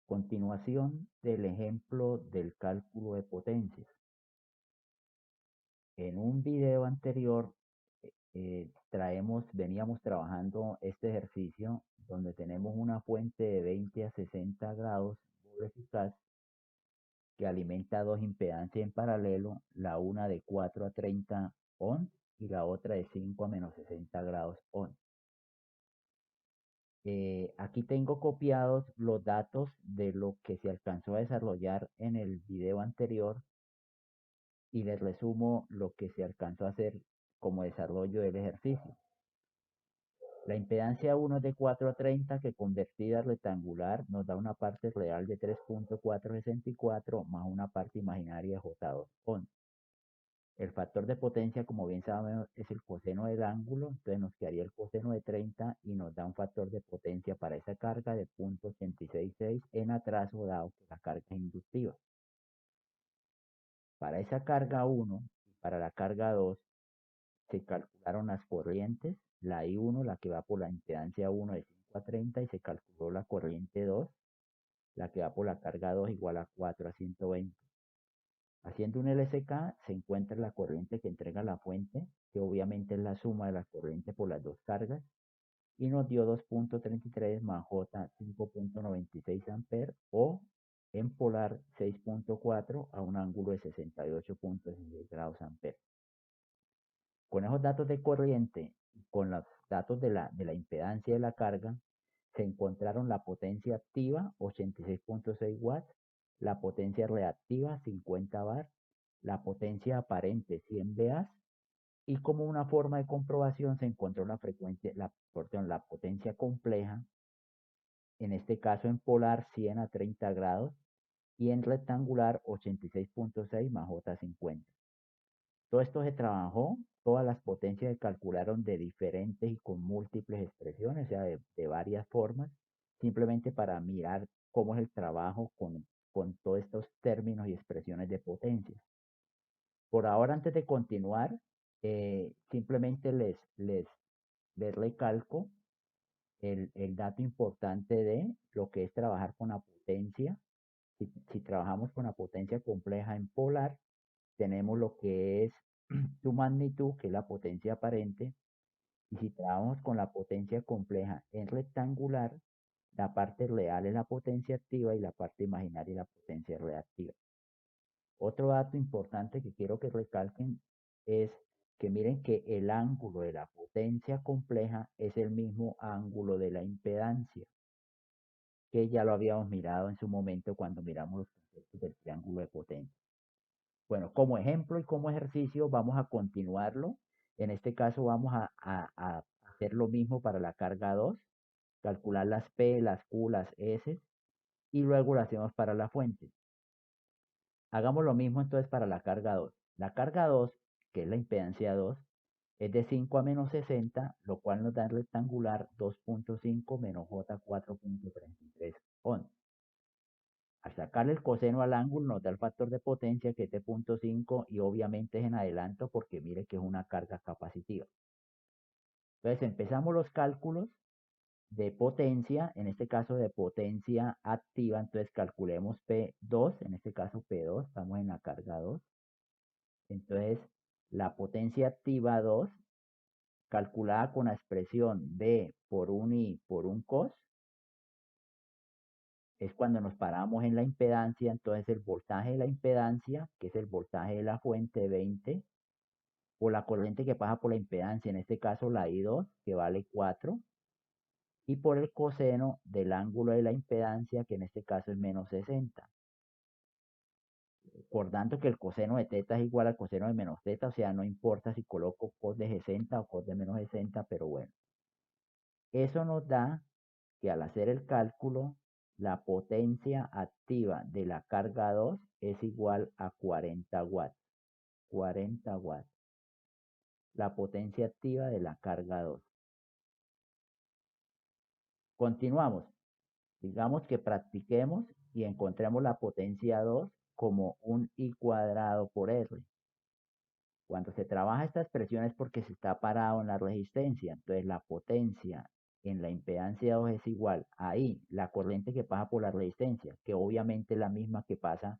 Continuación del ejemplo del cálculo de potencias. En un video anterior veníamos trabajando este ejercicio donde tenemos una fuente de 20 a 60 grados muy eficaz que alimenta dos impedancias en paralelo, la una de 4 a 30 ohms y la otra de 5 a menos 60 grados ohms. Aquí tengo copiados los datos de lo que se alcanzó a desarrollar en el video anterior y les resumo lo que se alcanzó a hacer como desarrollo del ejercicio. La impedancia 1 es de 4 a 30 que convertida a rectangular nos da una parte real de 3.464 más una parte imaginaria de J2 ohms. El factor de potencia, como bien sabemos, es el coseno del ángulo, entonces nos quedaría el coseno de 30 y nos da un factor de potencia para esa carga de 0.866 en atraso dado que la carga es inductiva. Para esa carga 1 y para la carga 2 se calcularon las corrientes, la I1, la que va por la impedancia 1 de 5 a 30 y se calculó la corriente 2, la que va por la carga 2 igual a 4 a 120. Haciendo un LSK se encuentra la corriente que entrega la fuente, que obviamente es la suma de la corriente por las dos cargas, y nos dio 2.33 más J 5.96 amperes o en polar 6.4 a un ángulo de 68.16 grados amperes. Con esos datos de corriente y con los datos de la impedancia de la carga, se encontraron la potencia activa 86.6 watts, la potencia reactiva 50 bar, la potencia aparente 100 VA y como una forma de comprobación se encontró la potencia compleja, en este caso en polar 100 a 30 grados y en rectangular 86.6 más J50. Todo esto se trabajó, todas las potencias se calcularon de diferentes y con múltiples expresiones, o sea, de varias formas, simplemente para mirar cómo es el trabajo con todos estos términos y expresiones de potencias. Por ahora, antes de continuar, simplemente les recalco el dato importante de lo que es trabajar con la potencia. Si trabajamos con la potencia compleja en polar, tenemos lo que es su magnitud, que es la potencia aparente, y si trabajamos con la potencia compleja en rectangular, la parte real es la potencia activa y la parte imaginaria es la potencia reactiva. Otro dato importante que quiero que recalquen es que miren que el ángulo de la potencia compleja es el mismo ángulo de la impedancia, que ya lo habíamos mirado en su momento cuando miramos los conceptos del triángulo de potencia. Bueno, como ejemplo y como ejercicio vamos a continuarlo. En este caso vamos a hacer lo mismo para la carga 2, calcular las P, las Q, las S y luego lo hacemos para la fuente. Hagamos lo mismo entonces para la carga 2. La carga 2, que es la impedancia 2, es de 5 a menos 60, lo cual nos da en rectangular 2.5 menos J 4.33 ohms. Al sacarle el coseno al ángulo nos da el factor de potencia que es de 0.5 y obviamente es en adelanto porque mire que es una carga capacitiva. Entonces empezamos los cálculos de potencia, en este caso de potencia activa, entonces calculemos P2, en este caso P2, estamos en la carga 2. Entonces la potencia activa 2, calculada con la expresión B por un I por un cos, es cuando nos paramos en la impedancia, entonces el voltaje de la impedancia, que es el voltaje de la fuente 20, por la corriente que pasa por la impedancia, en este caso la I2, que vale 4, y por el coseno del ángulo de la impedancia, que en este caso es menos 60. Recordando que el coseno de teta es igual al coseno de menos teta, o sea, no importa si coloco cos de 60 o cos de menos 60, pero bueno. Eso nos da que al hacer el cálculo, la potencia activa de la carga 2 es igual a 40 watts. 40 watts. La potencia activa de la carga 2. Continuamos. Digamos que practiquemos y encontremos la potencia 2 como un I cuadrado por R. Cuando se trabaja esta expresión es porque se está parado en la resistencia. Entonces la potencia en la impedancia 2 es igual a I, la corriente que pasa por la resistencia, que obviamente es la misma que pasa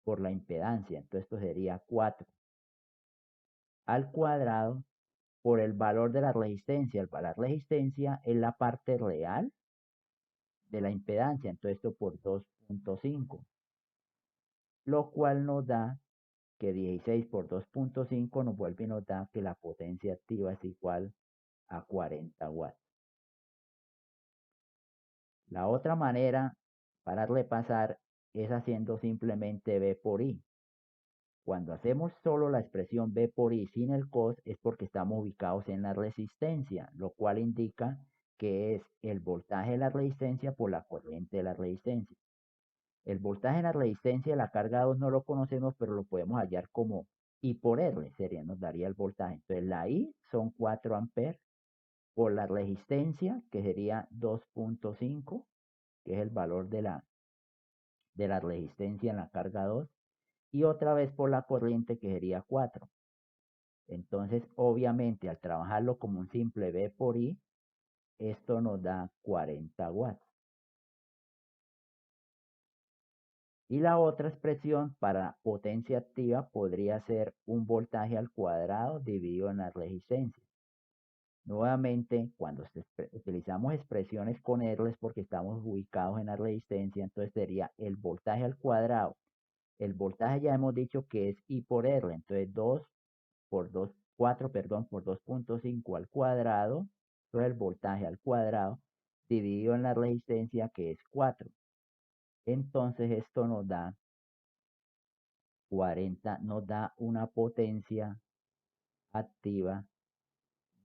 por la impedancia. Entonces esto sería 4 al cuadrado por el valor de la resistencia. La resistencia es la parte real de la impedancia, entonces esto por 2.5, lo cual nos da que 16 por 2.5 nos vuelve y nos da que la potencia activa es igual a 40 watts. La otra manera para repasar es haciendo simplemente V por I. Cuando hacemos solo la expresión V por I sin el cos es porque estamos ubicados en la resistencia, lo cual indica que es el voltaje de la resistencia por la corriente de la resistencia. El voltaje de la resistencia de la carga 2 no lo conocemos, pero lo podemos hallar como I por R, nos daría el voltaje. Entonces la I son 4 amperes por la resistencia, que sería 2.5, que es el valor de la resistencia en la carga 2, y otra vez por la corriente, que sería 4. Entonces, obviamente, al trabajarlo como un simple V por I, esto nos da 40 watts. Y la otra expresión para potencia activa podría ser un voltaje al cuadrado dividido en la resistencia. Nuevamente, cuando utilizamos expresiones con R es porque estamos ubicados en la resistencia, entonces sería el voltaje al cuadrado. El voltaje ya hemos dicho que es I por R, entonces 2 por 2, 4, perdón, por 2.5 al cuadrado, entonces el voltaje al cuadrado dividido en la resistencia que es 4. Entonces esto nos da 40, nos da una potencia activa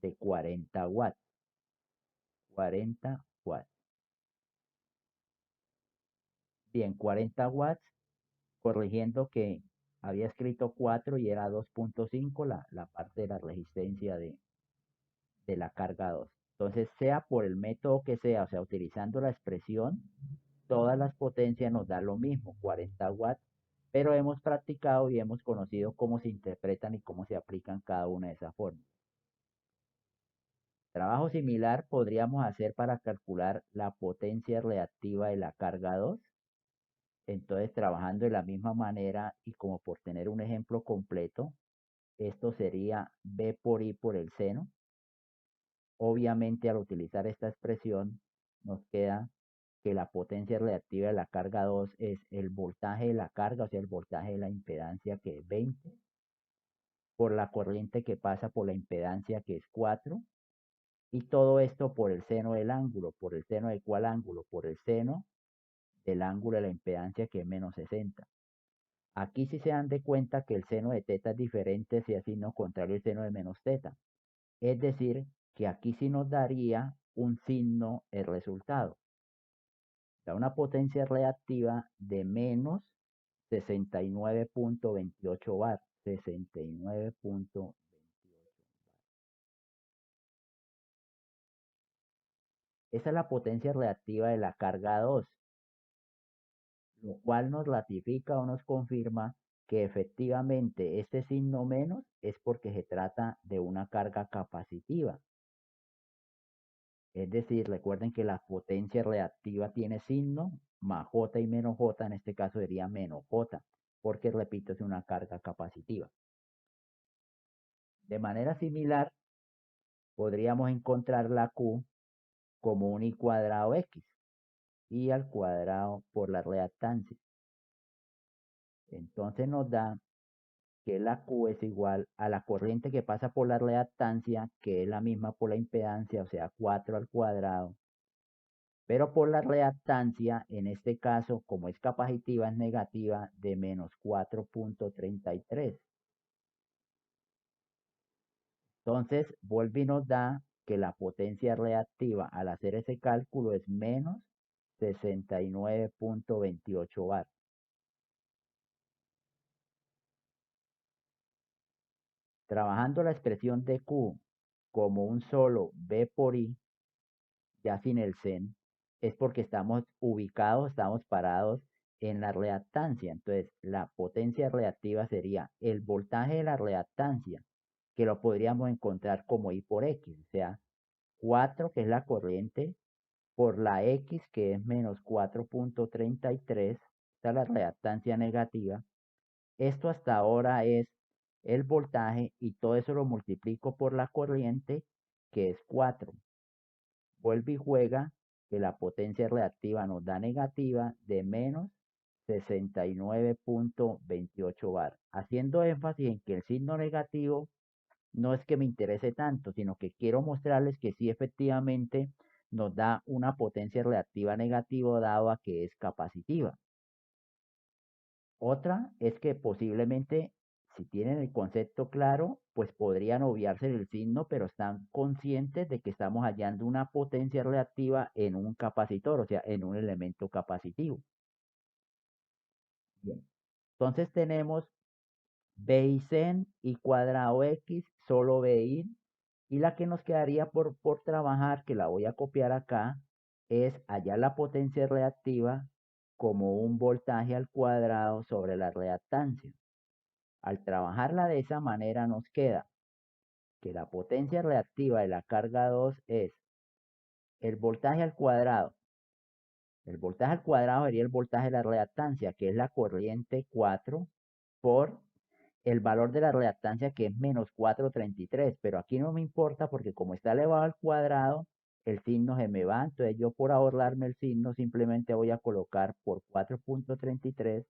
de 40 watts. 40 watts. Bien, 40 watts, corrigiendo que había escrito 4 y era 2.5 la parte de la resistencia de la carga 2. Entonces, sea por el método que sea, o sea, utilizando la expresión, todas las potencias nos da lo mismo, 40 watts, pero hemos practicado y hemos conocido cómo se interpretan y cómo se aplican cada una de esas formas. Trabajo similar podríamos hacer para calcular la potencia reactiva de la carga 2. Entonces, trabajando de la misma manera y como por tener un ejemplo completo, esto sería V por I por el seno. Obviamente, al utilizar esta expresión, nos queda que la potencia reactiva de la carga 2 es el voltaje de la carga, o sea, el voltaje de la impedancia, que es 20, por la corriente que pasa por la impedancia, que es 4, y todo esto por el seno del ángulo. ¿Por el seno de cuál ángulo? Por el seno del ángulo de la impedancia, que es menos 60. Aquí sí se dan de cuenta que el seno de teta es diferente si es signo contrario al seno de menos teta. Es decir, que aquí sí nos daría un signo el resultado. Da una potencia reactiva de menos 69.28 bar. 69.28. Esa es la potencia reactiva de la carga 2, lo cual nos ratifica o nos confirma que efectivamente este signo menos es porque se trata de una carga capacitiva. Es decir, recuerden que la potencia reactiva tiene signo, más J y menos J, en este caso sería menos J, porque repito, es una carga capacitiva. De manera similar, podríamos encontrar la Q como un I cuadrado X, I al cuadrado por la reactancia. Entonces nos da que la Q es igual a la corriente que pasa por la reactancia, que es la misma por la impedancia, o sea, 4 al cuadrado. Pero por la reactancia, en este caso, como es capacitiva, es negativa de menos 4.33. Entonces, vuelve y nos da que la potencia reactiva al hacer ese cálculo es menos 69.28 bar. Trabajando la expresión de Q como un solo V por I, ya sin el sen, es porque estamos ubicados, estamos parados en la reactancia. Entonces, la potencia reactiva sería el voltaje de la reactancia, que lo podríamos encontrar como I por X, o sea, 4, que es la corriente, por la X, que es menos 4.33, esta es la reactancia negativa. Esto hasta ahora es el voltaje y todo eso lo multiplico por la corriente, que es 4. Vuelve y juega que la potencia reactiva nos da negativa de menos 69.28 bar. Haciendo énfasis en que el signo negativo no es que me interese tanto, sino que quiero mostrarles que sí efectivamente nos da una potencia reactiva negativa dado a que es capacitiva. Otra es que posiblemente, si tienen el concepto claro, pues podrían obviarse el signo, pero están conscientes de que estamos hallando una potencia reactiva en un capacitor, o sea, en un elemento capacitivo. Bien. Entonces tenemos BI sen y cuadrado X, solo BI, y la que nos quedaría por trabajar, que la voy a copiar acá, es hallar la potencia reactiva como un voltaje al cuadrado sobre la reactancia. Al trabajarla de esa manera nos queda que la potencia reactiva de la carga 2 es el voltaje al cuadrado. El voltaje al cuadrado sería el voltaje de la reactancia, que es la corriente 4 por el valor de la reactancia, que es menos 433. Pero aquí no me importa porque como está elevado al cuadrado, el signo se me va. Entonces yo, por ahorrarme el signo, simplemente voy a colocar por 4.33,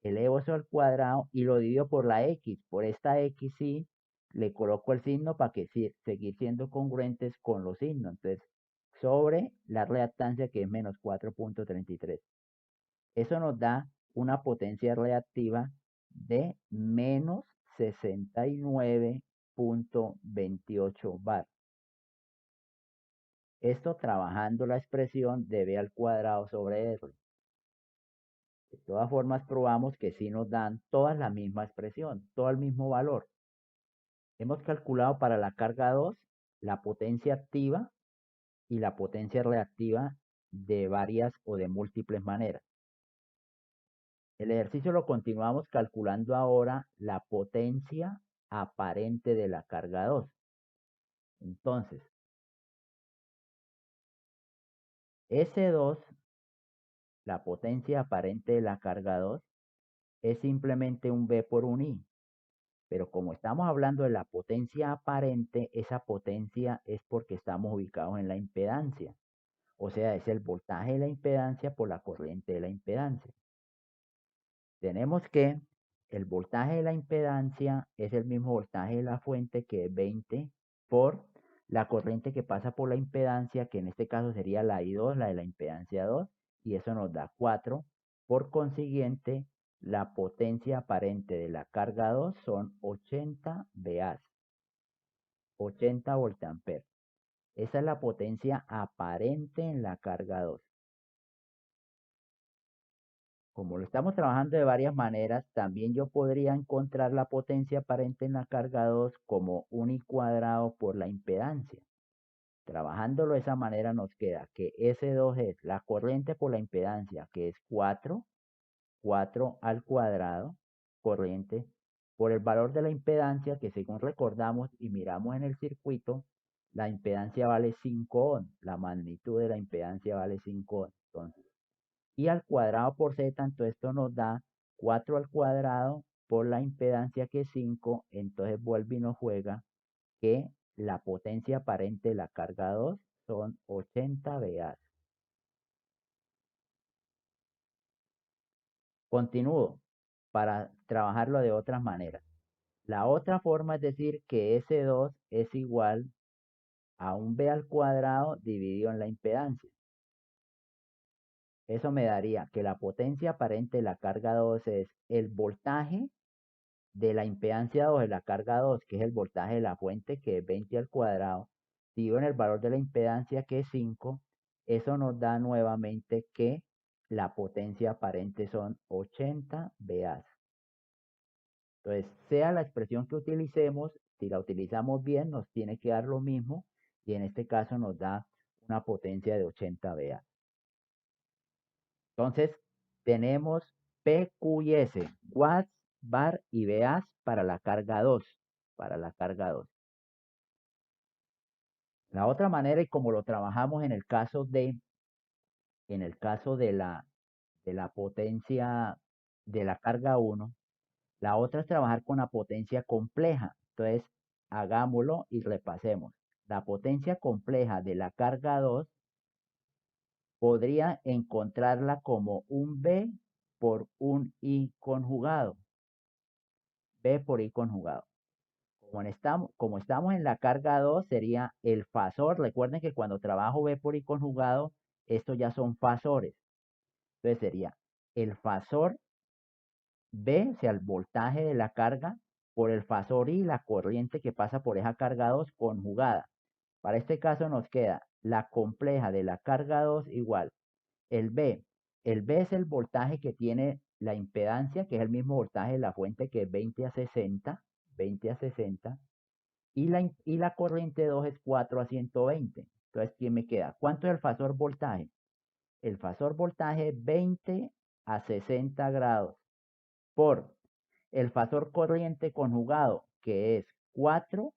elevo eso al cuadrado y lo divido por la X. Por esta X sí, le coloco el signo para que seguir siendo congruentes con los signos. Entonces, sobre la reactancia, que es menos 4.33. Eso nos da una potencia reactiva de menos 69.28 bar. Esto trabajando la expresión de B al cuadrado sobre R. De todas formas, probamos que sí nos dan todas la misma expresión, todo el mismo valor. Hemos calculado para la carga 2 la potencia activa y la potencia reactiva de varias o de múltiples maneras. El ejercicio lo continuamos calculando ahora la potencia aparente de la carga 2. Entonces, S2, la potencia aparente de la carga 2, es simplemente un B por un I. Pero como estamos hablando de la potencia aparente, esa potencia es porque estamos ubicados en la impedancia. O sea, es el voltaje de la impedancia por la corriente de la impedancia. Tenemos que el voltaje de la impedancia es el mismo voltaje de la fuente, que es 20 por la corriente que pasa por la impedancia, que en este caso sería la I2, la de la impedancia 2, y eso nos da 4. Por consiguiente, la potencia aparente de la carga 2 son 80 VA, 80 voltamperes. Esa es la potencia aparente en la carga 2. Como lo estamos trabajando de varias maneras, también yo podría encontrar la potencia aparente en la carga 2 como un I cuadrado por la impedancia. Trabajándolo de esa manera nos queda que S2 es la corriente por la impedancia, que es 4 al cuadrado, corriente, por el valor de la impedancia, que según recordamos y miramos en el circuito, la impedancia vale 5 ohm, la magnitud de la impedancia vale 5 ohm. Entonces, y al cuadrado por z, entonces esto nos da 4 al cuadrado por la impedancia, que es 5, entonces vuelve y nos juega que la potencia aparente de la carga 2 son 80 VA. Continúo para trabajarlo de otras maneras. La otra forma es decir que S2 es igual a un B al cuadrado dividido en la impedancia. Eso me daría que la potencia aparente de la carga 2 es el voltaje de la impedancia 2 de la carga 2, que es el voltaje de la fuente, que es 20 al cuadrado, dividido en el valor de la impedancia, que es 5. Eso nos da nuevamente que la potencia aparente son 80 VA. Entonces, sea la expresión que utilicemos, si la utilizamos bien, nos tiene que dar lo mismo, y en este caso nos da una potencia de 80 VA. Entonces, tenemos P, Q y S, watts, bar y VA para la carga 2. Para la carga 2. La otra manera, y como lo trabajamos en el caso de la potencia de la carga uno, la otra es trabajar con la potencia compleja. Entonces, hagámoslo y repasemos. La potencia compleja de la carga 2 podría encontrarla como un B por un I conjugado. B por I conjugado. Como estamos en la carga 2, sería el fasor. Recuerden que cuando trabajo B por I conjugado, estos ya son fasores. Entonces sería el fasor B, o sea, el voltaje de la carga, por el fasor I, la corriente que pasa por esa carga 2 conjugada. Para este caso nos queda la compleja de la carga 2 igual el B. El B es el voltaje que tiene la impedancia, que es el mismo voltaje de la fuente, que es 20 a 60, y la corriente 2 es 4 a 120. Entonces, ¿quién me queda? ¿Cuánto es el fasor voltaje? El fasor voltaje es 20 a 60 grados por el fasor corriente conjugado, que es 4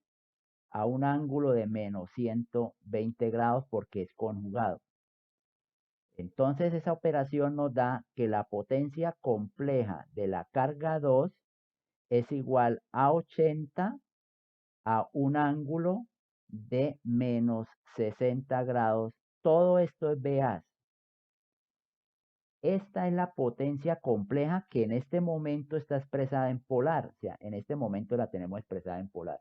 a un ángulo de menos 120 grados porque es conjugado. Entonces esa operación nos da que la potencia compleja de la carga 2 es igual a 80 a un ángulo de menos 60 grados. Todo esto es VA. Esta es la potencia compleja que en este momento está expresada en polar. O sea, en este momento la tenemos expresada en polar.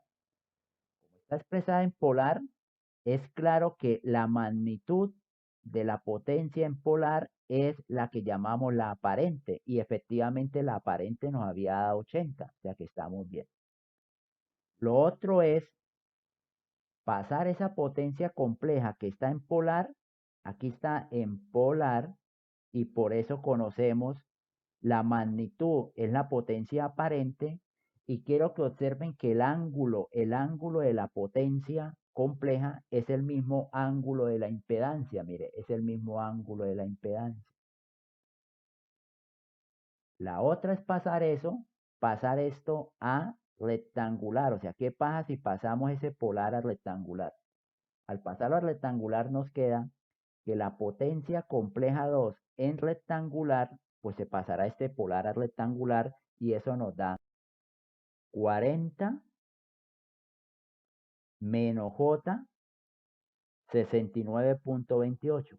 Como está expresada en polar, es claro que la magnitud de la potencia en polar es la que llamamos la aparente, y efectivamente la aparente nos había dado 80, o sea que estamos bien. Lo otro es pasar esa potencia compleja que está en polar, aquí está en polar, y por eso conocemos la magnitud es la potencia aparente, y quiero que observen que el ángulo de la potencia compleja es el mismo ángulo de la impedancia, mire, es el mismo ángulo de la impedancia. La otra es pasar esto a rectangular, o sea, ¿qué pasa si pasamos ese polar a rectangular? Al pasarlo a rectangular nos queda que la potencia compleja 2 en rectangular, pues se pasará este polar a rectangular y eso nos da 40 menos J 69.28.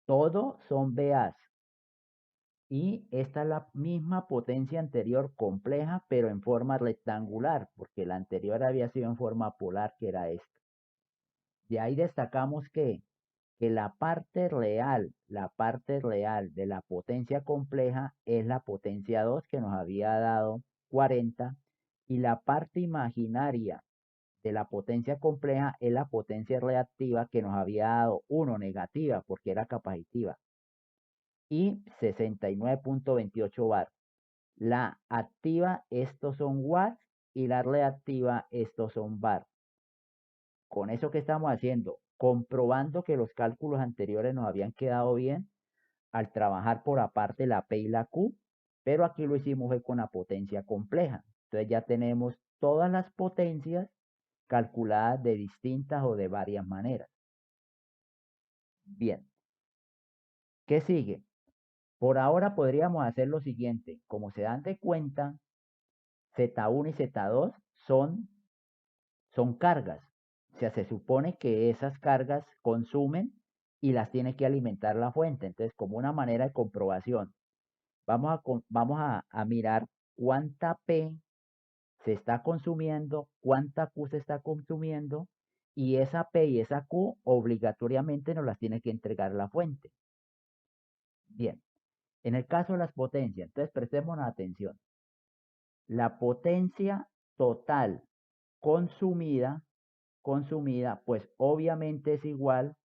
Todo son VAs. Y esta es la misma potencia anterior compleja, pero en forma rectangular, porque la anterior había sido en forma polar, que era esta. De ahí destacamos que la parte real de la potencia compleja es la potencia 2 que nos había dado 40, y la parte imaginaria de la potencia compleja es la potencia reactiva que nos había dado 1 negativa porque era capacitiva y 69.28 bar. La activa, estos son watts, y la reactiva, estos son bar. Con eso que estamos haciendo, comprobando que los cálculos anteriores nos habían quedado bien al trabajar por aparte la P y la Q, pero aquí lo hicimos con la potencia compleja. Entonces ya tenemos todas las potencias calculadas de distintas o de varias maneras. Bien, ¿qué sigue? Por ahora podríamos hacer lo siguiente. Como se dan de cuenta, Z1 y Z2 son cargas. O sea, se supone que esas cargas consumen y las tiene que alimentar la fuente. Entonces, como una manera de comprobación, vamos a mirar cuánta P se está consumiendo, cuánta Q se está consumiendo, y esa P y esa Q obligatoriamente nos las tiene que entregar la fuente. Bien, en el caso de las potencias, entonces prestemos atención. La potencia total consumida, pues obviamente es igual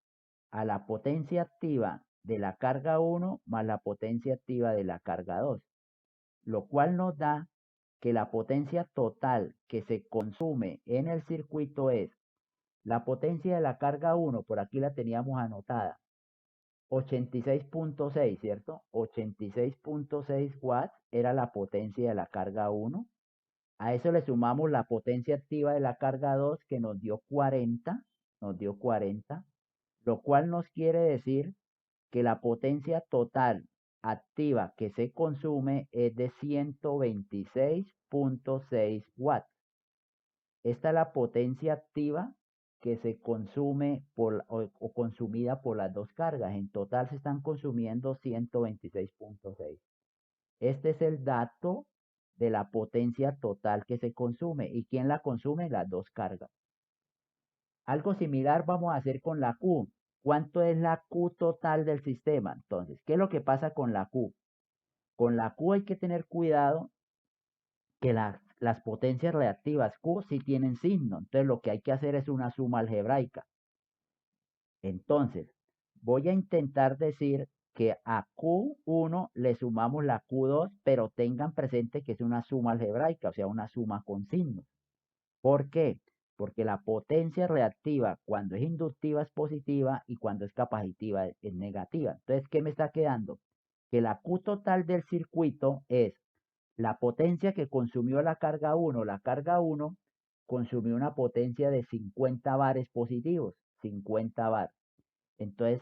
a la potencia activa de la carga 1 más la potencia activa de la carga 2, lo cual nos da que la potencia total que se consume en el circuito es la potencia de la carga 1, por aquí la teníamos anotada, 86.6, ¿cierto? 86.6 watts era la potencia de la carga 1, A eso le sumamos la potencia activa de la carga 2 que nos dio 40, lo cual nos quiere decir que la potencia total activa que se consume es de 126.6 watts. Esta es la potencia activa que se consume o consumida por las dos cargas. En total se están consumiendo 126.6. Este es el dato de la potencia total que se consume. ¿Y quién la consume? Las dos cargas. Algo similar vamos a hacer con la Q. ¿Cuánto es la Q total del sistema? Entonces, ¿qué es lo que pasa con la Q? Con la Q hay que tener cuidado que las potencias reactivas Q sí tienen signo. Entonces, lo que hay que hacer es una suma algebraica. Entonces, voy a intentar decir que a Q1 le sumamos la Q2, pero tengan presente que es una suma algebraica, o sea, una suma con signos. ¿Por qué? Porque la potencia reactiva cuando es inductiva es positiva y cuando es capacitiva es negativa. Entonces, ¿qué me está quedando? Que la Q total del circuito es la potencia que consumió la carga 1. La carga 1 consumió una potencia de 50 bares positivos, 50 bar. Entonces,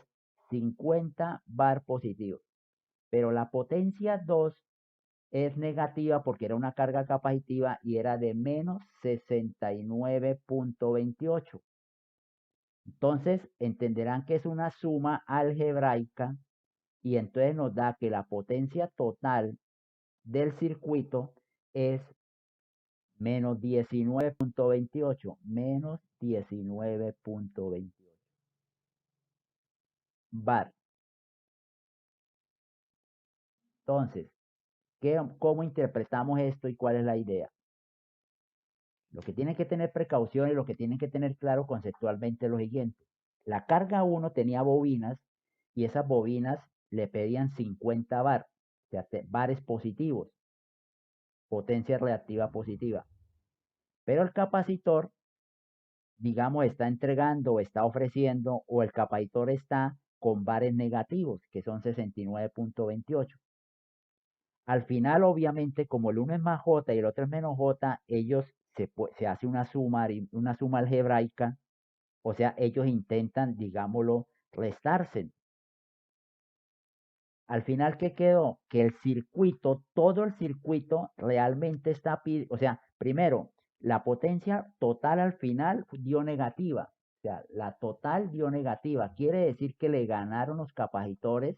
50 bar positivos. Pero la potencia 2 es negativa porque era una carga capacitiva y era de menos 69.28. Entonces, entenderán que es una suma algebraica y entonces nos da que la potencia total del circuito es menos 19.28, menos 19.28 bar. Entonces, ¿cómo interpretamos esto y cuál es la idea? Lo que tienen que tener precaución y lo que tienen que tener claro conceptualmente es lo siguiente. La carga 1 tenía bobinas y esas bobinas le pedían 50 bar, o sea, bares positivos, potencia reactiva positiva. Pero el capacitor, digamos, está entregando o está ofreciendo o el capacitor está con bares negativos, que son 69.28. Al final, obviamente, como el uno es más J y el otro es menos J, se hace una suma algebraica, o sea, ellos intentan, digámoslo, restarse. Al final, ¿qué quedó? Que el circuito, todo el circuito realmente está, o sea, primero, la potencia total al final dio negativa, o sea, la total dio negativa, quiere decir que le ganaron los capacitores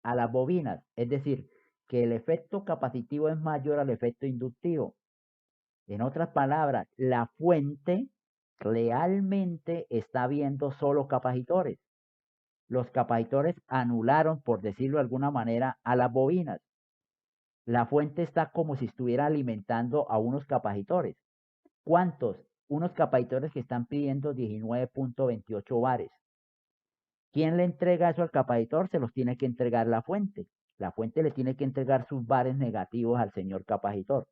a las bobinas, es decir, que el efecto capacitivo es mayor al efecto inductivo. En otras palabras, la fuente realmente está viendo solo capacitores. Los capacitores anularon, por decirlo de alguna manera, a las bobinas. La fuente está como si estuviera alimentando a unos capacitores. ¿Cuántos? Unos capacitores que están pidiendo 19.28 bares. ¿Quién le entrega eso al capacitor? Se los tiene que entregar la fuente. La fuente le tiene que entregar sus bares negativos al señor capacitor.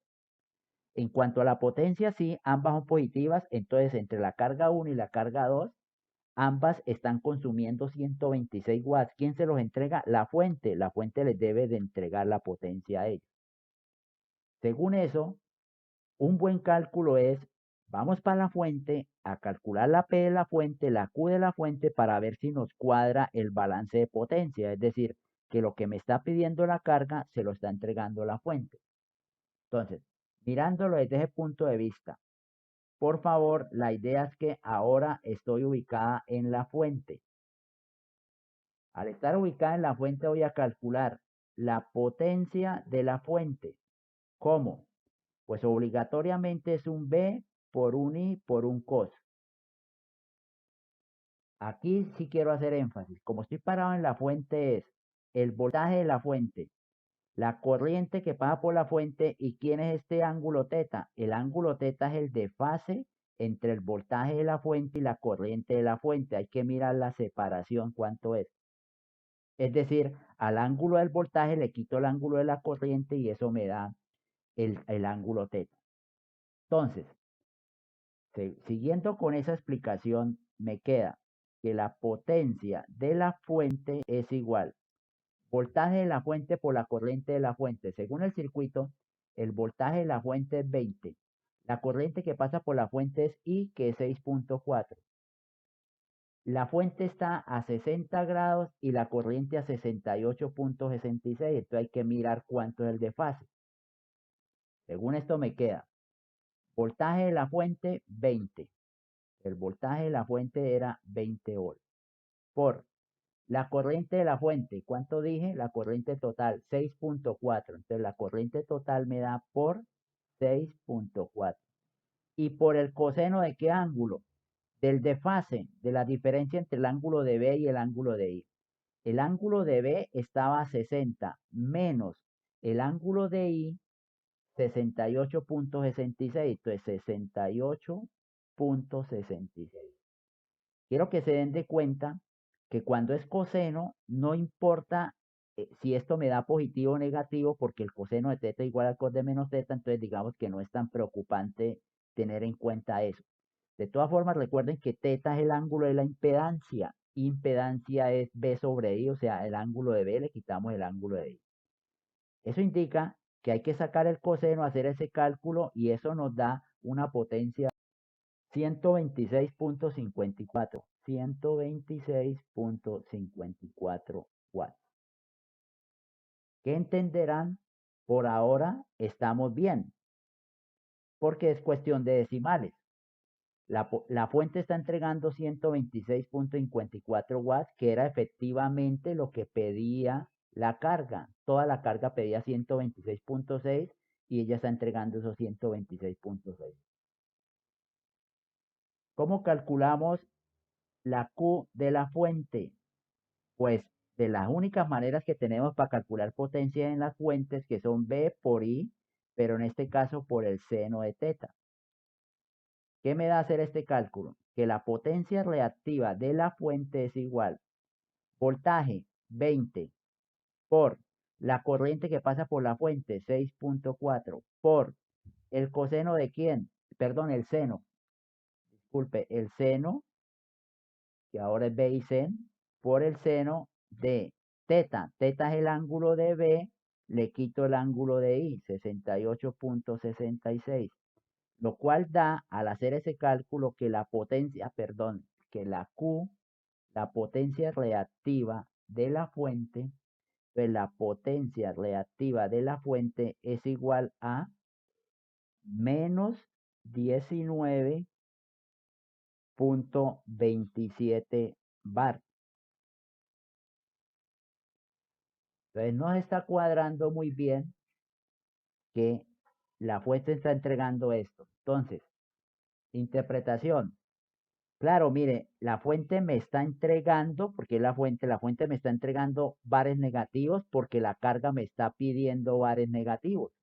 En cuanto a la potencia, sí, ambas son positivas, entonces entre la carga 1 y la carga 2, ambas están consumiendo 126 watts. ¿Quién se los entrega? La fuente. La fuente les debe de entregar la potencia a ellos. Según eso, un buen cálculo es, vamos para la fuente a calcular la P de la fuente, la Q de la fuente para ver si nos cuadra el balance de potencia. Es decir, que lo que me está pidiendo la carga se lo está entregando la fuente. Entonces, mirándolo desde ese punto de vista, por favor, la idea es que ahora estoy ubicada en la fuente. Al estar ubicada en la fuente voy a calcular la potencia de la fuente. ¿Cómo? Pues obligatoriamente es un B por un I por un cos. Aquí sí quiero hacer énfasis. Como estoy parado en la fuente es el voltaje de la fuente, la corriente que pasa por la fuente y quién es este ángulo teta. El ángulo teta es el desfase entre el voltaje de la fuente y la corriente de la fuente. Hay que mirar la separación, cuánto es. Es decir, al ángulo del voltaje le quito el ángulo de la corriente y eso me da el ángulo teta. Entonces, siguiendo con esa explicación, me queda que la potencia de la fuente es igual voltaje de la fuente por la corriente de la fuente. Según el circuito, El voltaje de la fuente es 20. La corriente que pasa por la fuente es I, que es 6.4. La fuente está a 60 grados y la corriente a 68.66. Entonces hay que mirar cuánto es el desfase. Según esto me queda voltaje de la fuente 20. El voltaje de la fuente era 20 volts. Por la corriente de la fuente, ¿cuánto dije? La corriente total, 6.4. Entonces la corriente total me da por 6.4. ¿Y por el coseno de qué ángulo? Del desfase, de la diferencia entre el ángulo de B y el ángulo de I. El ángulo de B estaba a 60 menos el ángulo de I, 68.66. Entonces 68.66. Quiero que se den de cuenta que cuando es coseno, no importa si esto me da positivo o negativo, porque el coseno de teta igual al cos de menos teta, entonces digamos que no es tan preocupante tener en cuenta eso. De todas formas, recuerden que teta es el ángulo de la impedancia. Impedancia es B sobre I, o sea, el ángulo de B le quitamos el ángulo de I. Eso indica que hay que sacar el coseno, hacer ese cálculo y eso nos da una potencia 126.54. 126.54 watts. ¿Qué entenderán? Por ahora estamos bien, porque es cuestión de decimales. La fuente está entregando 126.54 watts, que era efectivamente lo que pedía la carga. Toda la carga pedía 126.6 y ella está entregando esos 126.6. ¿Cómo calculamos la Q de la fuente? Pues de las únicas maneras que tenemos para calcular potencia en las fuentes, que son B por I, pero en este caso por el seno de teta. ¿Qué me da hacer este cálculo? Que la potencia reactiva de la fuente es igual voltaje 20 por la corriente que pasa por la fuente 6.4 por el coseno de quién, perdón, el seno, disculpe, el seno, que ahora es B y sen, por el seno de teta. Teta es el ángulo de B, le quito el ángulo de I, 68.66. Lo cual da, al hacer ese cálculo, que la potencia, perdón, que la Q, la potencia reactiva de la fuente, pues la potencia reactiva de la fuente es igual a menos 19.27 bar. Entonces no se está cuadrando muy bien que la fuente está entregando esto. Entonces, interpretación. Claro, mire, la fuente me está entregando, porque la fuente me está entregando bares negativos porque la carga me está pidiendo bares negativos.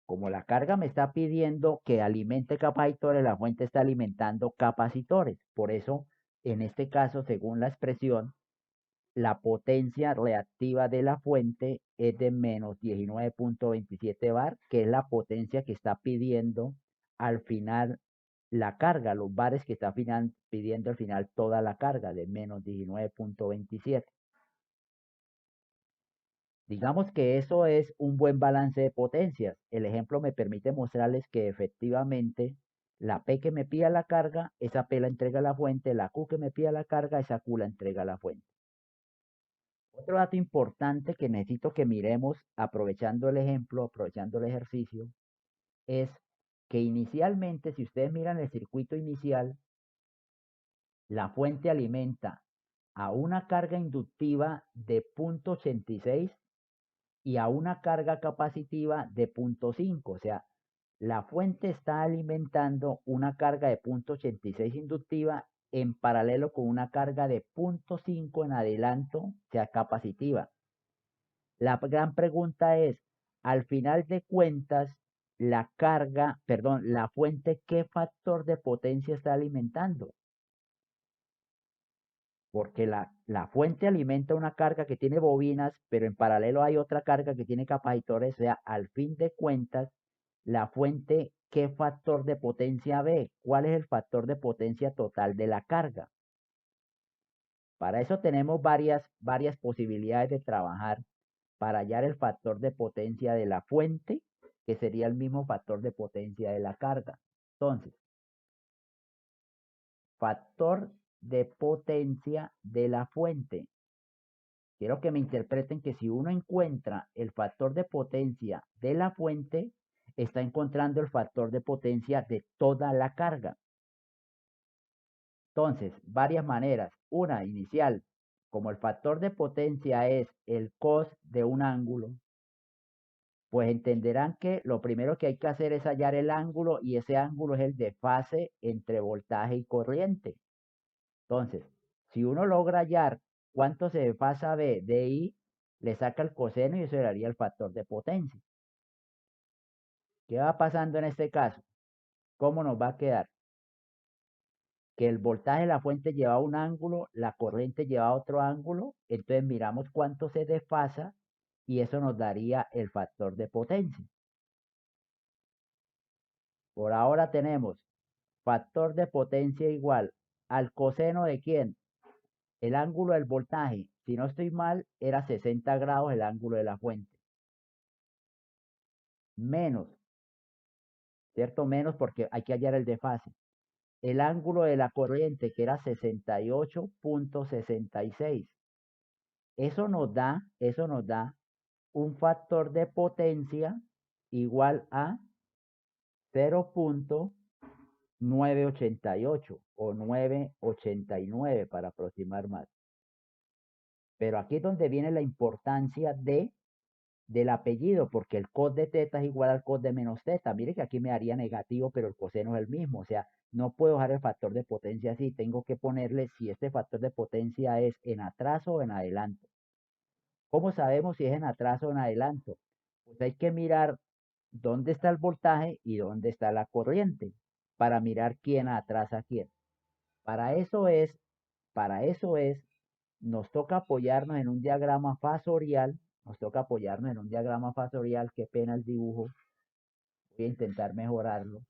Como la carga me está pidiendo que alimente capacitores, la fuente está alimentando capacitores. Por eso, en este caso, según la expresión, la potencia reactiva de la fuente es de menos 19.27 bar, que es la potencia que está pidiendo al final la carga, los bares que está pidiendo al final toda la carga de menos 19.27. Digamos que eso es un buen balance de potencias. El ejemplo me permite mostrarles que efectivamente la P que me pida la carga, esa P la entrega a la fuente, la Q que me pida la carga, esa Q la entrega a la fuente. Otro dato importante que necesito que miremos, aprovechando el ejemplo, aprovechando el ejercicio, es que inicialmente, si ustedes miran el circuito inicial, la fuente alimenta a una carga inductiva de 0.86 y a una carga capacitiva de 0.5. O sea, la fuente está alimentando una carga de 0.86 inductiva en paralelo con una carga de 0.5 en adelanto, o sea, capacitiva. La gran pregunta es, al final de cuentas, la carga, perdón, la fuente, ¿qué factor de potencia está alimentando? Porque la fuente alimenta una carga que tiene bobinas, pero en paralelo hay otra carga que tiene capacitores, o sea, al fin de cuentas, la fuente, ¿qué factor de potencia ve? ¿Cuál es el factor de potencia total de la carga? Para eso tenemos varias posibilidades de trabajar. para hallar el factor de potencia de la fuente, que sería el mismo factor de potencia de la carga. Entonces, factor de potencia de la fuente. Quiero que me interpreten que si uno encuentra el factor de potencia de la fuente, está encontrando el factor de potencia de toda la carga. Entonces, varias maneras. Una inicial, como el factor de potencia es el cos de un ángulo, pues entenderán que lo primero que hay que hacer es hallar el ángulo y ese ángulo es el desfase entre voltaje y corriente. Entonces, si uno logra hallar cuánto se desfasa B de I, le saca el coseno y eso le daría el factor de potencia. ¿Qué va pasando en este caso? ¿Cómo nos va a quedar? Que el voltaje de la fuente lleva un ángulo, la corriente lleva otro ángulo, entonces miramos cuánto se desfasa y eso nos daría el factor de potencia. Por ahora tenemos factor de potencia igual al coseno de ¿quién? El ángulo del voltaje. Si no estoy mal, era 60 grados el ángulo de la fuente. Menos, ¿cierto? Menos porque hay que hallar el desfase. El ángulo de la corriente, que era 68.66. Eso nos da un factor de potencia igual a 0.988 o 989 para aproximar más. Pero aquí es donde viene la importancia del apellido, porque el cos de teta es igual al cos de menos teta. Mire que aquí me daría negativo, pero el coseno es el mismo. O sea, no puedo dejar el factor de potencia así. Tengo que ponerle si este factor de potencia es en atraso o en adelanto. ¿Cómo sabemos si es en atraso o en adelanto? Pues hay que mirar dónde está el voltaje y dónde está la corriente para mirar quién atrasa a quién. Para eso es, para eso es, nos toca apoyarnos en un diagrama fasorial, qué pena el dibujo, voy a intentar mejorarlo.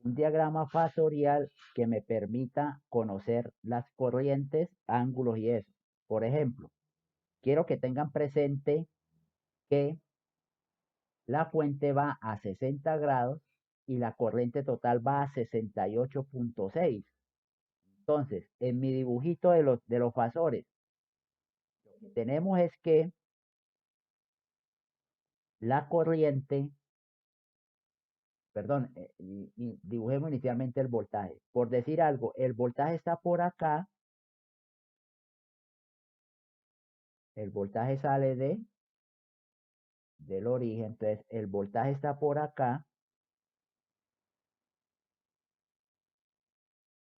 Un diagrama fasorial que me permita conocer las corrientes, ángulos y eso. Por ejemplo, quiero que tengan presente que la fuente va a 60 grados y la corriente total va a 68.6. Entonces, en mi dibujito de los fasores, lo que tenemos es que la corriente, perdón, dibujemos inicialmente el voltaje. Por decir algo, el voltaje está por acá, el voltaje sale del origen, entonces el voltaje está por acá,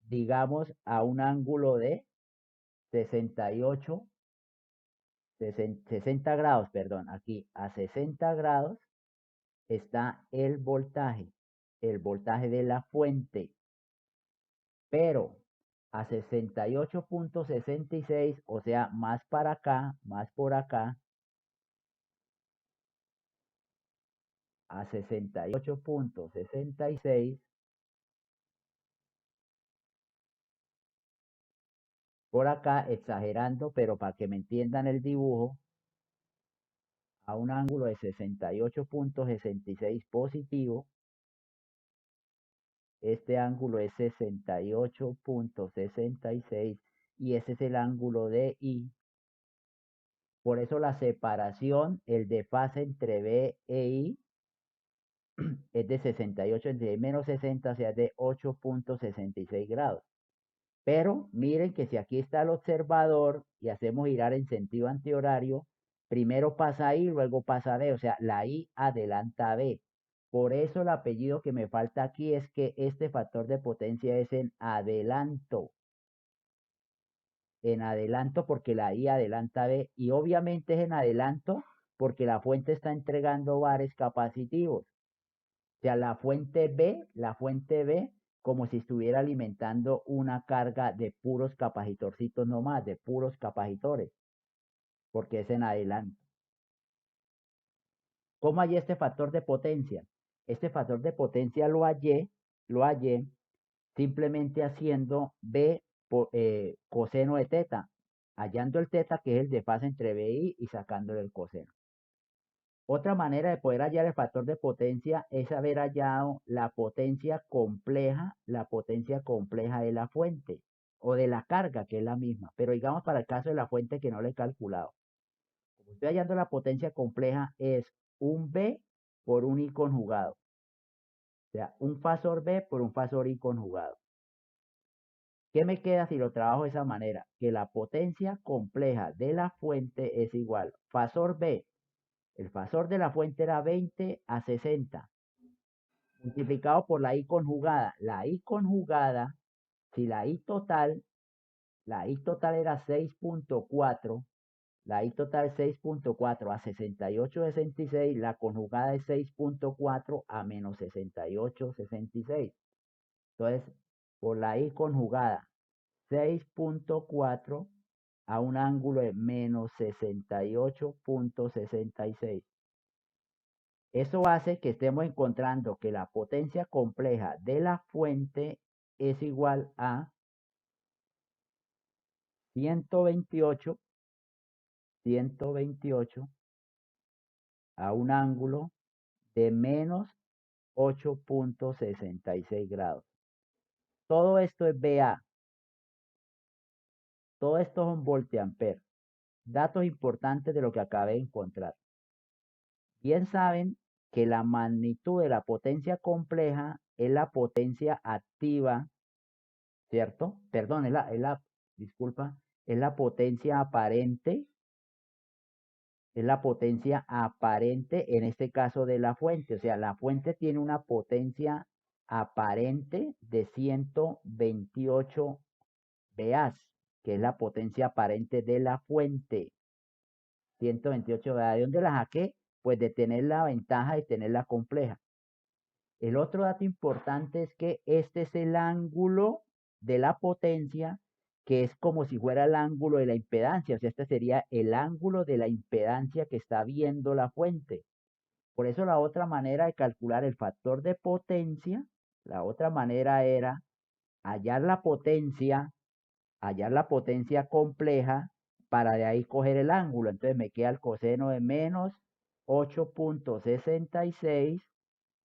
digamos a un ángulo de 68, 60 grados, perdón, aquí a 60 grados está el voltaje de la fuente, pero a 68.66, o sea, más para acá, más por acá, a 68.66, por acá, exagerando, pero para que me entiendan el dibujo, a un ángulo de 68.66 positivo, este ángulo es 68.66 y ese es el ángulo de I. Por eso la separación, el desfase entre B e I es de 68 entre menos 60, o sea, de 8.66 grados. Pero miren que si aquí está el observador y hacemos girar en sentido antihorario, primero pasa I, luego pasa B, o sea, la I adelanta a B. Por eso el apellido que me falta aquí es que este factor de potencia es en adelanto porque la I adelanta a B y obviamente es en adelanto porque la fuente está entregando bares capacitivos. O sea, la fuente B, como si estuviera alimentando una carga de puros capacitorcitos nomás, de puros capacitores, porque es en adelanto. ¿Cómo hallé este factor de potencia? Este factor de potencia lo hallé simplemente haciendo B coseno de teta, hallando el teta que es el desfase entre BI y sacándole el coseno. Otra manera de poder hallar el factor de potencia es haber hallado la potencia compleja de la fuente o de la carga, que es la misma. Pero digamos para el caso de la fuente que no le he calculado. Como estoy hallando la potencia compleja, es un B por un I conjugado. O sea, un fasor B por un fasor I conjugado. ¿Qué me queda si lo trabajo de esa manera? Que la potencia compleja de la fuente es igual. Fasor B. El fasor de la fuente era 20 a 60. Multiplicado por la I conjugada. La I conjugada, si la I total era 6.4, la I total 6.4 a 68,66, la conjugada es 6.4 a menos 68,66. Entonces, por la I conjugada, 6.4 a un ángulo de menos 68,66. Eso hace que estemos encontrando que la potencia compleja de la fuente es igual a 128 a un ángulo de menos 8,66 grados. Todo esto es VA. Todo esto es un voltiampere. Datos importantes de lo que acabé de encontrar. Bien saben que la magnitud de la potencia compleja es la potencia activa, ¿cierto? Perdón, disculpa, es la potencia aparente, es la potencia aparente en este caso de la fuente. O sea, la fuente tiene una potencia aparente de 128 VA, que es la potencia aparente de la fuente. 128 VA. ¿De dónde la saqué? Pues de tener la ventaja de tenerla compleja. El otro dato importante es que este es el ángulo de la potencia, que es como si fuera el ángulo de la impedancia. O sea, este sería el ángulo de la impedancia que está viendo la fuente. Por eso la otra manera de calcular el factor de potencia, la otra manera era hallar la potencia compleja para de ahí coger el ángulo. Entonces me queda el coseno de menos 8,66,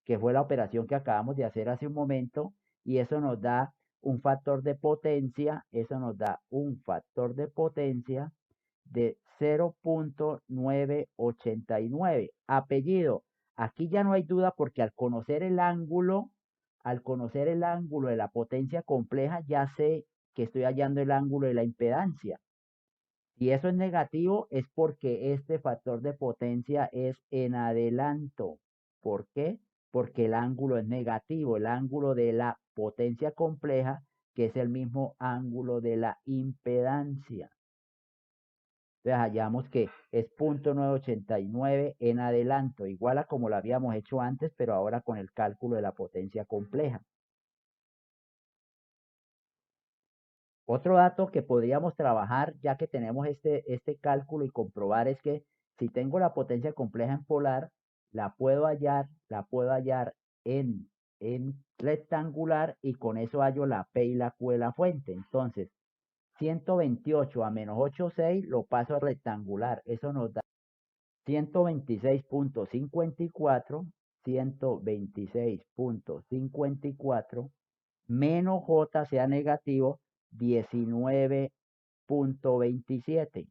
que fue la operación que acabamos de hacer hace un momento, y eso nos da un factor de potencia, de 0,989. Apellido, aquí ya no hay duda porque al conocer el ángulo de la potencia compleja, ya sé que estoy hallando el ángulo de la impedancia. Si eso es negativo, es porque este factor de potencia es en adelanto. ¿Por qué? Porque el ángulo es negativo, el ángulo de la potencia compleja, que es el mismo ángulo de la impedancia. Entonces hallamos que es 0,989 en adelanto, igual a como lo habíamos hecho antes, pero ahora con el cálculo de la potencia compleja. Otro dato que podríamos trabajar, ya que tenemos este cálculo y comprobar, es que si tengo la potencia compleja en polar, la puedo hallar en rectangular, y con eso hallo la P y la Q de la fuente. Entonces, 128 a menos 8,6 lo paso a rectangular. Eso nos da 126,54, 126,54 menos J sea negativo, 19,27.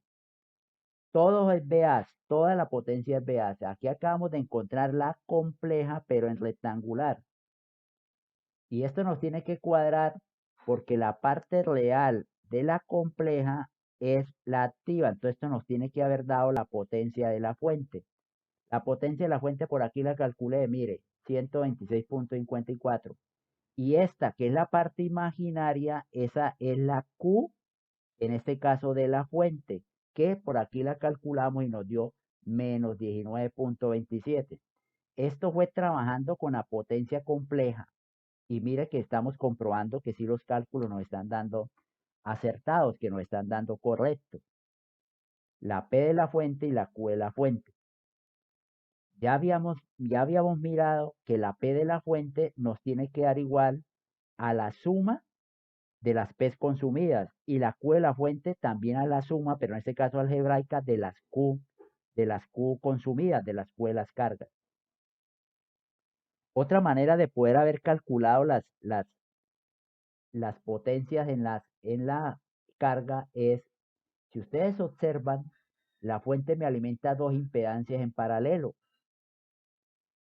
Todo es BA, toda la potencia es BA. Aquí acabamos de encontrar la compleja, pero en rectangular. Y esto nos tiene que cuadrar porque la parte real de la compleja es la activa. Entonces esto nos tiene que haber dado la potencia de la fuente. La potencia de la fuente por aquí la calculé, mire, 126,54. Y esta, que es la parte imaginaria, esa es la Q, en este caso de la fuente, que por aquí la calculamos y nos dio menos 19,27. Esto fue trabajando con la potencia compleja. Y mire que estamos comprobando que sí los cálculos nos están dando acertados, que nos están dando correctos. La P de la fuente y la Q de la fuente. Ya habíamos mirado que la P de la fuente nos tiene que dar igual a la suma de las P's consumidas y la Q de la fuente también a la suma, pero en este caso algebraica, de las Q consumidas, de las Q de las cargas. Otra manera de poder haber calculado las potencias en la carga es, si ustedes observan, la fuente me alimenta dos impedancias en paralelo.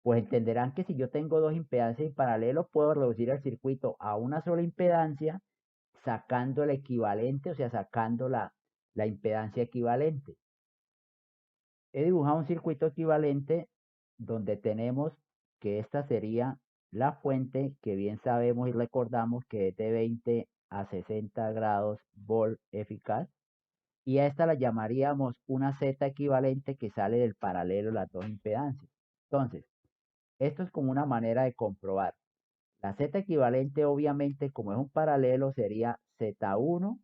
Pues entenderán que si yo tengo dos impedancias en paralelo, puedo reducir el circuito a una sola impedancia, sacando el equivalente, o sea, sacando la impedancia equivalente. He dibujado un circuito equivalente donde tenemos que esta sería la fuente, que bien sabemos y recordamos que es de 20 a 60 grados volt eficaz, y a esta la llamaríamos una Z equivalente que sale del paralelo de las dos impedancias. Entonces, esto es como una manera de comprobar. La Z equivalente, obviamente, como es un paralelo, sería Z1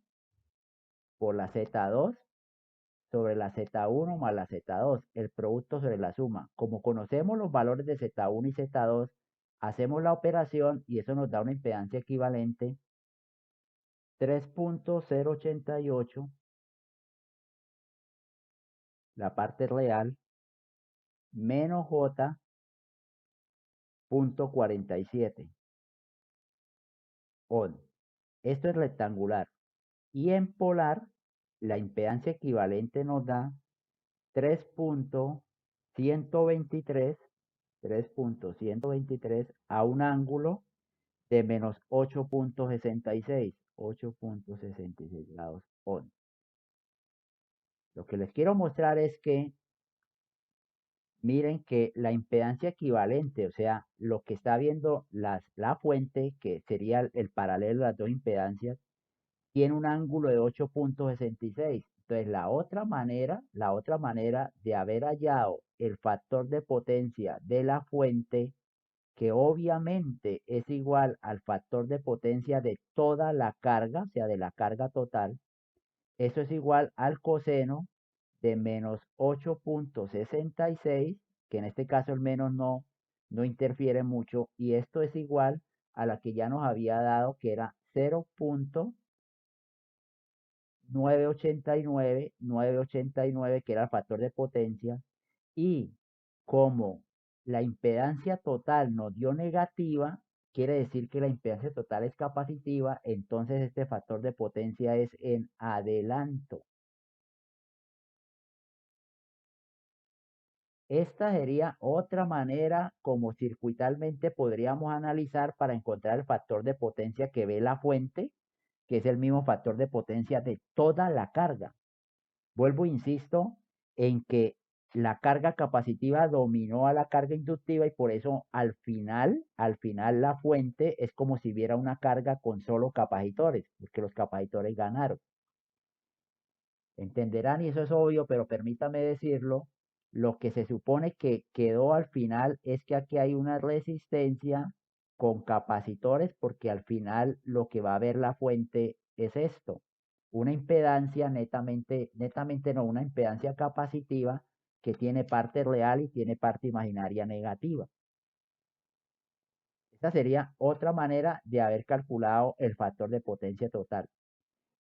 por la Z2 sobre la Z1 más la Z2, el producto sobre la suma. Como conocemos los valores de Z1 y Z2, hacemos la operación y eso nos da una impedancia equivalente 3.088, la parte real, menos J.47 ohm. Esto es rectangular. Y en polar, la impedancia equivalente nos da 3.123, 3.123 a un ángulo de menos 8.66, 8.66 grados ohm. Lo que les quiero mostrar es que miren que la impedancia equivalente, o sea, lo que está viendo la fuente, que sería el paralelo de las dos impedancias, tiene un ángulo de 8.66. Entonces, la otra manera de haber hallado el factor de potencia de la fuente, que obviamente es igual al factor de potencia de toda la carga, o sea, de la carga total, eso es igual al coseno de menos 8.66, que en este caso el menos no interfiere mucho, y esto es igual a la que ya nos había dado, que era 0.989, que era el factor de potencia, y como la impedancia total nos dio negativa, quiere decir que la impedancia total es capacitiva, entonces este factor de potencia es en adelanto. Esta sería otra manera como circuitalmente podríamos analizar para encontrar el factor de potencia que ve la fuente, que es el mismo factor de potencia de toda la carga. Vuelvo, insisto, en que la carga capacitiva dominó a la carga inductiva y por eso al final la fuente es como si viera una carga con solo capacitores, porque los capacitores ganaron. Entenderán, y eso es obvio, pero permítame decirlo, lo que se supone que quedó al final es que aquí hay una resistencia con capacitores, porque al final lo que va a ver la fuente es esto, una impedancia netamente no, una impedancia capacitiva que tiene parte real y tiene parte imaginaria negativa. Esta sería otra manera de haber calculado el factor de potencia total.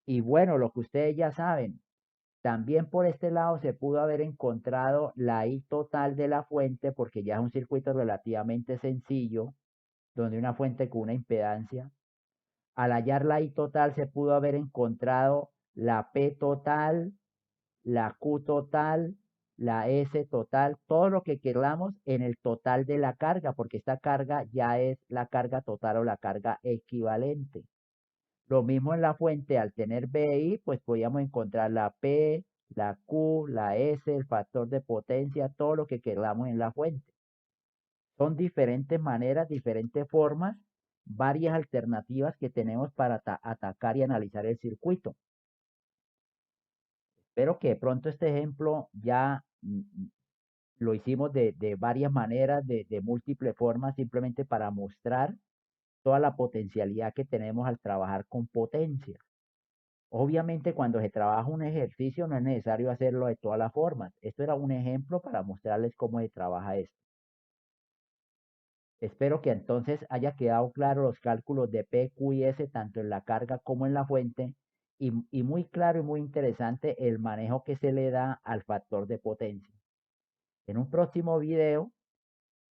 Y bueno, lo que ustedes ya saben, también por este lado se pudo haber encontrado la I total de la fuente, porque ya es un circuito relativamente sencillo, donde una fuente con una impedancia. Al hallar la I total se pudo haber encontrado la P total, la Q total, la S total, todo lo que queramos en el total de la carga, porque esta carga ya es la carga total o la carga equivalente. Lo mismo en la fuente, al tener BI, pues podíamos encontrar la P, la Q, la S, el factor de potencia, todo lo que queramos en la fuente. Son diferentes maneras, diferentes formas, varias alternativas que tenemos para atacar y analizar el circuito. Espero que de pronto este ejemplo ya lo hicimos de varias maneras, de múltiples formas, simplemente para mostrar toda la potencialidad que tenemos al trabajar con potencia. Obviamente, cuando se trabaja un ejercicio no es necesario hacerlo de todas las formas. Esto era un ejemplo para mostrarles cómo se trabaja esto. Espero que entonces haya quedado claro los cálculos de P, Q y S tanto en la carga como en la fuente y muy claro y muy interesante el manejo que se le da al factor de potencia. En un próximo video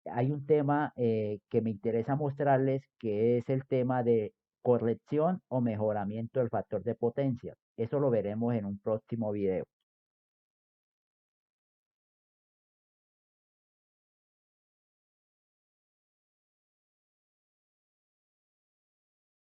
hay un tema que me interesa mostrarles que es el tema de corrección o mejoramiento del factor de potencia. Eso lo veremos en un próximo video.